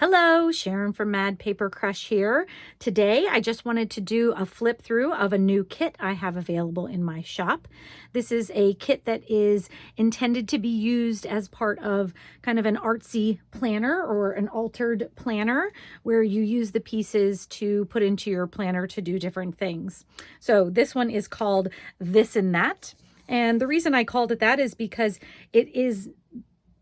Hello, Sharon from Mad Paper Crush here. Today, I just wanted to do a flip through of a new kit I have available in my shop. This is a kit that is intended to be used as part of kind of an artsy planner or an altered planner where you use the pieces to put into your planner to do different things. So this one is called This and That. And the reason I called it that is because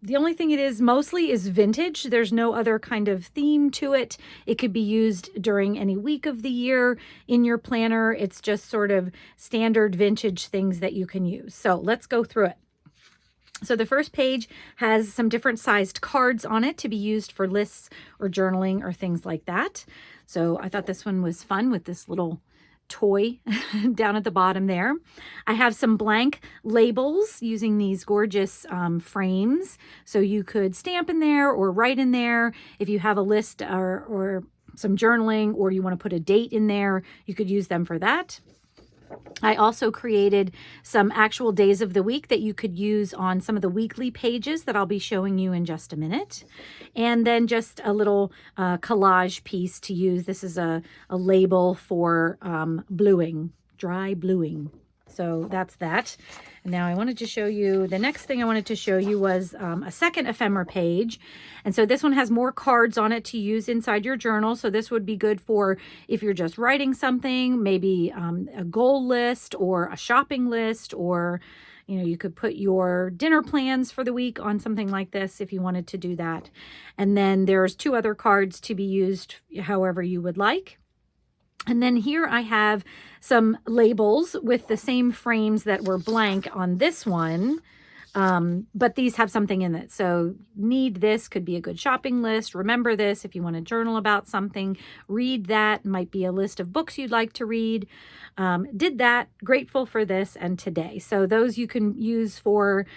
the only thing it is mostly is vintage. There's no other kind of theme to it. It could be used during any week of the year in your planner. It's just sort of standard vintage things that you can use. So let's go through it. So the first page has some different sized cards on it to be used for lists or journaling or things like that. So I thought this one was fun with this little toy down at the bottom there. I have some blank labels using these gorgeous frames. So you could stamp in there or write in there. If you have a list or some journaling or you want to put a date in there, you could use them for that. I also created some actual days of the week that you could use on some of the weekly pages that I'll be showing you in just a minute. And then just a little collage piece to use. This is a label for bluing, dry bluing. So that's that. And now I wanted to show you, the next thing I wanted to show you was a second ephemera page. And so this one has more cards on it to use inside your journal. So this would be good for if you're just writing something, maybe a goal list or a shopping list, or you could put your dinner plans for the week on something like this if you wanted to do that. And then there's two other cards to be used however you would like. And then here I have some labels with the same frames that were blank on this one, but these have something in it. So need this could be a good shopping list. Remember this if you want to journal about something. Read that, might be a list of books you'd like to read. Did that, grateful for this, and today. So those you can use for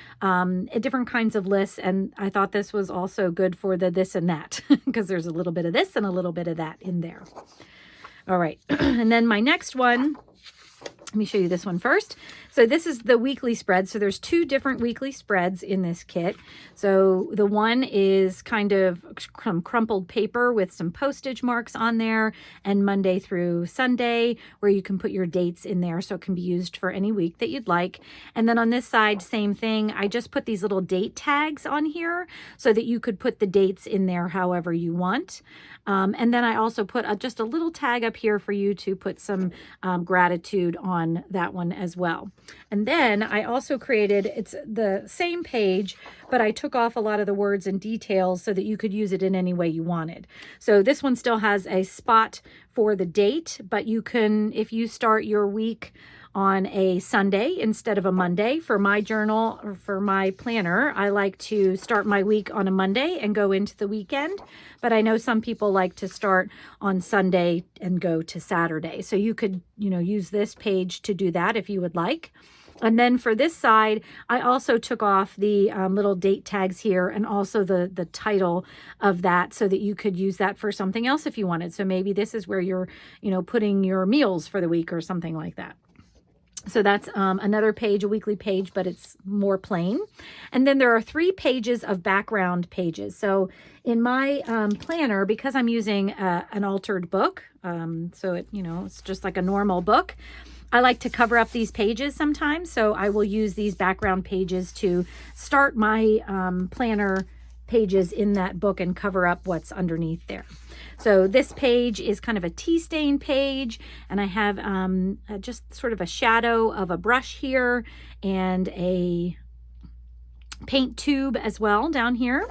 different kinds of lists. And I thought this was also good for the this and that because there's a little bit of this and a little bit of that in there. All right, and then my next one, let me show you this one first. So this is the weekly spread. So there's two different weekly spreads in this kit. So the one is kind of crumpled paper with some postage marks on there, and Monday through Sunday, where you can put your dates in there so it can be used for any week that you'd like. And then on this side, same thing. I just put these little date tags on here so that you could put the dates in there however you want. And then I also put just a little tag up here for you to put some gratitude on that one as well. And then I also created, it's the same page, but I took off a lot of the words and details so that you could use it in any way you wanted. So this one still has a spot for the date, but you can, if you start your week on a Sunday instead of a Monday, for my journal or for my planner, I like to start my week on a Monday and go into the weekend. But I know some people like to start on Sunday and go to Saturday. So you could, use this page to do that if you would like. And then for this side, I also took off the little date tags here and also the title of that so that you could use that for something else if you wanted. So maybe this is where you're, putting your meals for the week or something like that. So that's another page, a weekly page, but it's more plain. And then there are 3 pages of background pages. So in my planner, because I'm using an altered book, so it's just like a normal book, I like to cover up these pages sometimes. So I will use these background pages to start my planner pages in that book and cover up what's underneath there. So this page is kind of a tea stain page, and I have just sort of a shadow of a brush here and a paint tube as well down here.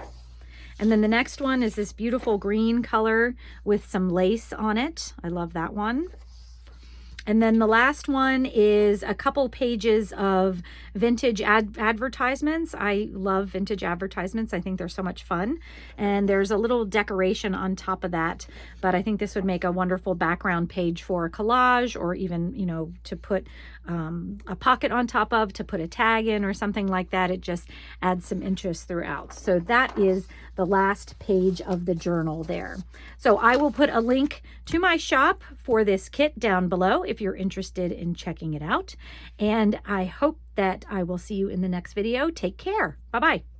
And then the next one is this beautiful green color with some lace on it. I love that one. And then the last one is a couple pages of vintage advertisements. I love vintage advertisements. I think they're so much fun. And there's a little decoration on top of that. But I think this would make a wonderful background page for a collage, or even, to put a pocket on top of, to put a tag in or something like that. It just adds some interest throughout. So that is the last page of the journal there. So I will put a link to my shop for this kit down below if you're interested in checking it out. And I hope that I will see you in the next video. Take care. Bye-bye.